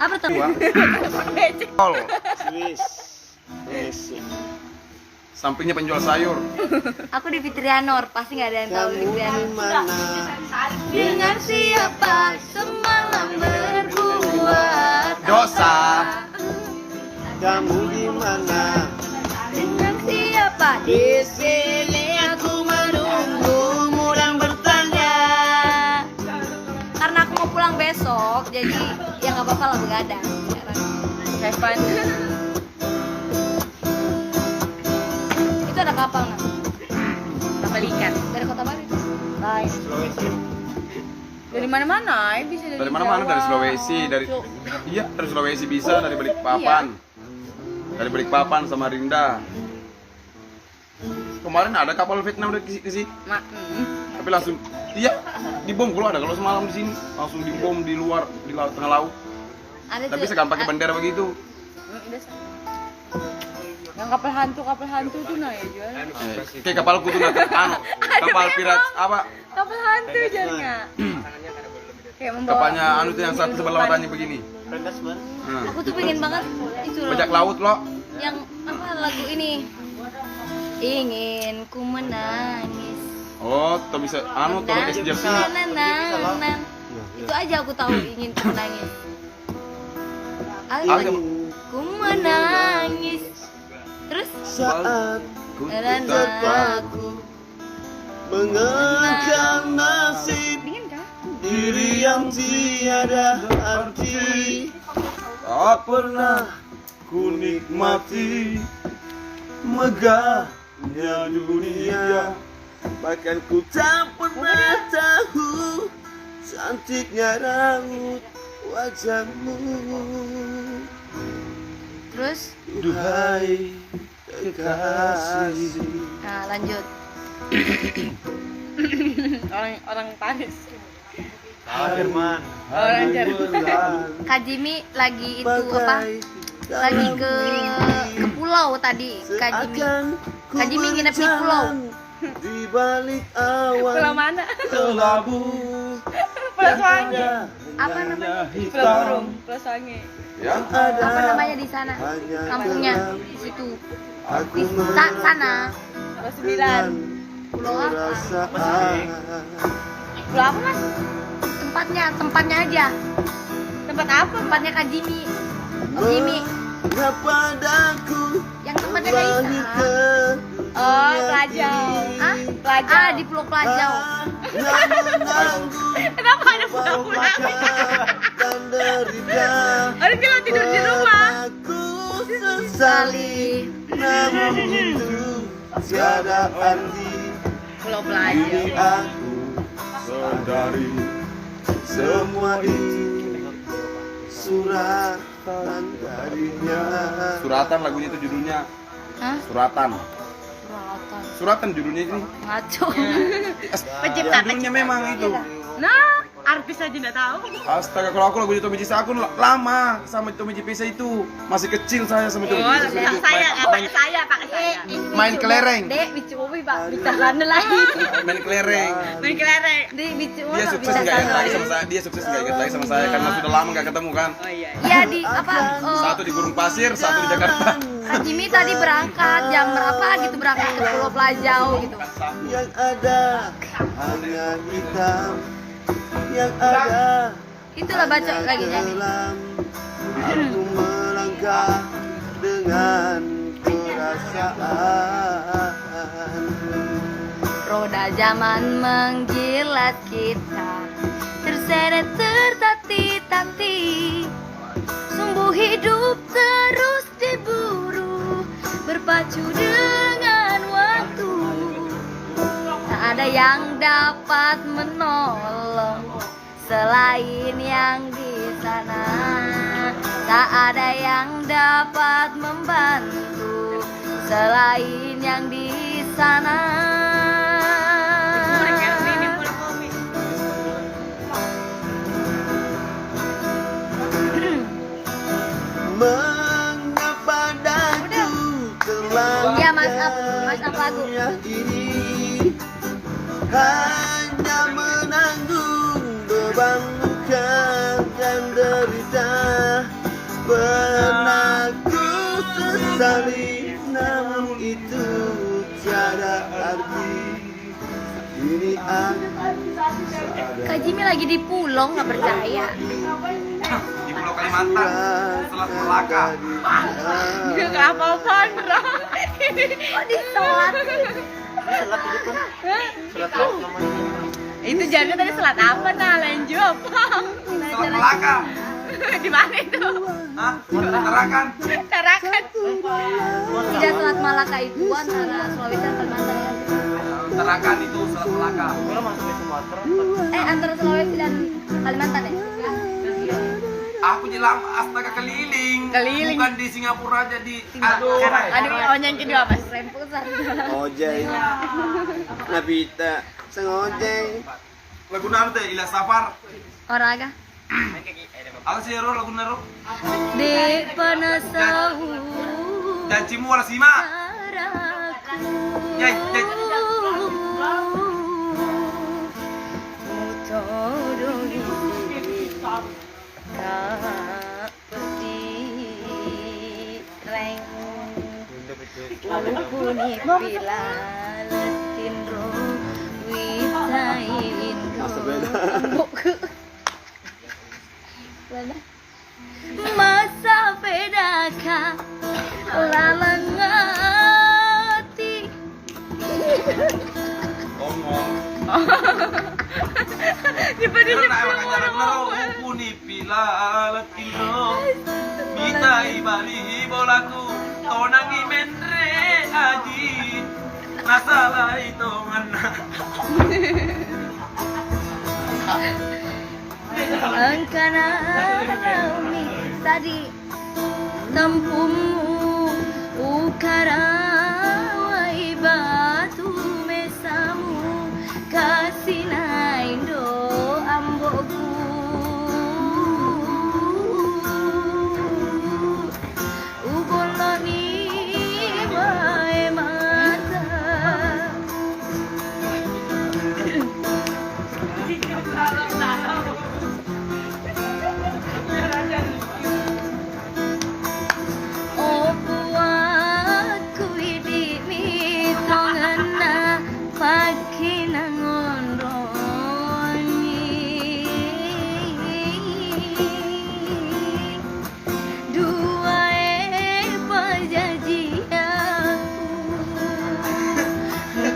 Apa tuh? Tol. Swiss. Sampingnya penjual sayur. Aku di Fitrianor, pasti nggak ada yang tahu di Kamu Fitrianor. di mana? Dengan siapa semalam berbuat Dosa. Kamu di mana? Dengan siapa di sini aku menunggumu dan bertanya. Karena aku mau pulang besok, jadi ya nggak apa-apa lah begadang sekarang. Have fun. Itu ada kapal nggak? Kapal ikan. Dari Kota Baru itu? Lain. Sulawesi. Dari mana-mana, bisa Dari mana-mana, dari Sulawesi, dari Sulawesi bisa, dari Balikpapan. Dari Balikpapan sama Rinda. Kemarin ada kapal Vietnam dari ke sini. Tapi langsung dibom kalau ada, kalau semalam di sini langsung dibom di luar di laut, tengah laut. Ada Tapi tuh, sekarang pakai bendera begitu. Yang kapal hantu tuh nah ya jual. Kayak kapalku tuh kapal pirat apa? Kapal hantu jadinya. Kayak membawa. Kapalnya anu tuh yang satu sebelah matanya begini. Pendas man. Nah, Aku tuh pengen banget itu loh. bajak laut loh. Yang apa lagu ini? Ingin ku menangis. Oh, tuh bisa anu tuh es jersey. Nan. Itu aja aku tahu, ingin ku menangis. Agak Ku menangis. Terus Saat ku dan tetap aku mengenang nasib Dingin kah? diri yang tiada arti, tak pernah ku nikmati megahnya dunia, bahkan ku tak pernah tahu cantiknya raut wajahmu. terus Duhai kekasih, nah lanjut. Orang Paris. Firman, Orang Jerman. Kak Jimmy lagi itu apa? Lagi ke pulau tadi. Kak Jimmy nginep di pulau. di balik awan Pulau mana? kelabu, Pulau Sangi. Apa namanya? Pulau Burung. Pulau Sangi. yang ada Apa namanya di sana? hanya Kampungnya kelam. di situ. Aku Di sana. Pulau Sembilan. Pulau apa? perasaan Pulau apa mas? Tempatnya aja. Tempat apa? Tempatnya Kak Jimmy. Om Jimmy. padaku Yang tempatnya Kak kembali Isa. ke Oh, Pelajau. Ah? Pelajau. Di Pulau Pelajau. Kenapa ada pulau-pulau? dan derita. Orang dia mau tidur di rumah. Aku sesali, namun itu tiada arti. Pulau Kini Pelajau. aku sadari semua itu suratan darinya. Suratan lagunya itu judulnya. Hah? Suratan. Suratan. Suratan judulnya ini. Ngaco. Pencipta. Judulnya memang itu. Nah, artis aja nggak tahu. Astaga, kalau aku lagunya Tommy Jisa aku lama sama Tommy Jisa itu. Masih kecil saya sama Tommy Oh, Jisa itu. saya pakai saya. Main kelereng. Dek, bicu ubi Pak, bicara lagi. Main kelereng. Main kelereng. Dek, bicu Dia sukses nggak ingat lagi sama saya. Dia sukses nggak ingat lagi sama saya karena sudah lama nggak ketemu kan. Oh iya. Iya di apa? Satu di Gurun Pasir, satu di Jakarta. Kak Jimmy tadi berangkat jam berapa gitu, berangkat ke Pulau Pelajau gitu. Yang ada hanya hitam, yang ada Itulah baca lagi nyanyi. kelam. Aku melangkah dengan perasaan. Roda zaman menggilat kita, terseret tertati-tati. Sumbu hidup terus diburu, berpacu dengan waktu. Tak ada yang dapat menolong selain yang di sana. Tak ada yang dapat membantu selain yang di sana. Mengapa daku telah Iya, maaf lagu. ini hanya menanggung beban luka dan menderita. Pernah ku sesali, namun itu tiada arti. Ini aku sadar. Kak Jimmy lagi di pulau, nggak percaya. Di Pulau Kalimantan, Selat Melaka. Gak apa-apaan, bro. Oh di sholat. Itu jadinya tadi selat apa, nah? Lanjut. Selat Melaka. Di mana itu? Hah? Tarakan. Tarakan. Tidak Selat Malaka itu antara Sulawesi dan Kalimantan ya. Tarakan itu Selat Melaka. Antara Sulawesi dan Kalimantan ya. Aku nyelam astaga keliling. Keliling. Bukan di Singapura aja di. Aduh. Aduh, yang kedua, Mas. Rempusan. Ojek, Nabita, sengojek. Lagu nanti Ila Safar. Oraga. Apa sih Ro lagu Nero? Di panasau. Janjimu wala sima. Yai, yai. Puni pila letin ro witain masa bedaka lalangati Ngomong. Di pada Pero na nyepel makanya Nero puni pila latino. Mitai bali bolaku tonangi mendre aji. Masalah itu mana? Engkana mi tadi tempumu ukara wai batu mesamu kasina indo amboku uboloni wae mata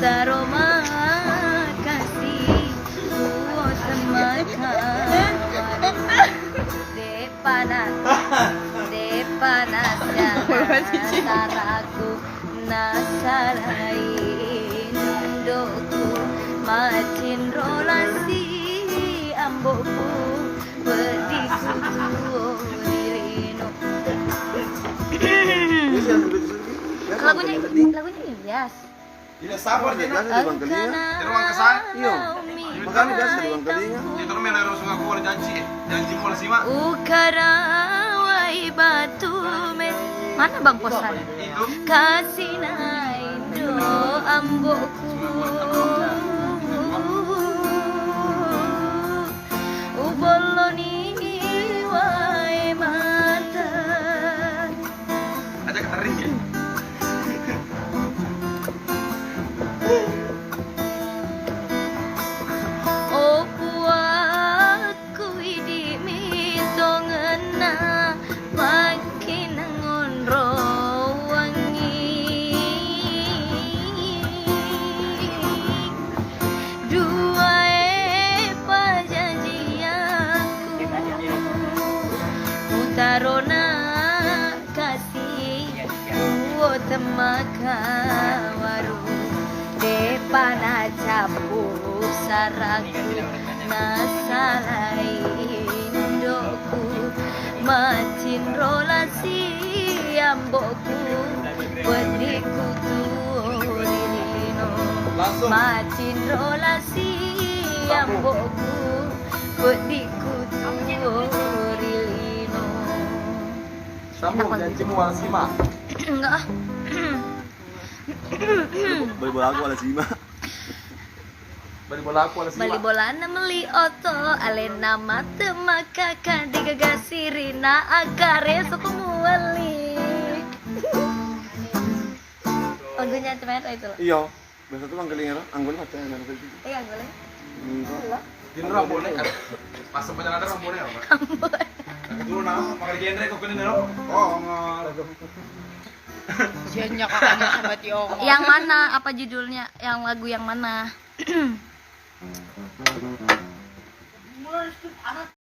Taroma kasih buat semakan de panas taraku nasarain doku macin rolasi amboku bediku dirino. Lagunya Ilyas. Ila Safar Biasa dia. di Bang Kelinga. Di ruang kesan. Iya. Makanya biasa di Bang Kelinga. Itu namanya Nero suka aku ada janji. Janjimu wala sima. Ukara wai batu me. Mana Bang Posan? Itu. Kasina indo amboku uboloni wae mata. Aja ketering ya. Opuaku idi mitongena makin ngonro wangi dua pajanjianku utarona kasih buat makawaru depana capu saraku nasalain doku macin rolasi amboku pediku turino macin rolasi amboku pediku turino. Sambung janjimu wala sima. Enggak ah. Boleh aku ala sima. Bali bola aku ala Bali bola na meli oto alena mate makaka digagasirina agare sokumuali. Lagunya cuma itu loh. Iya. Biasa tuh mangkeling ya, anggun mata yang nangkel. Iya boleh. Enggak. Gini rambutnya kan. Pas sepanjang ada rambutnya apa? Dulu nama makan genre kok kene no. Oh, ngal. Sianya kakaknya sahabat Yong. Yang mana? Apa judulnya? Yang lagu yang mana?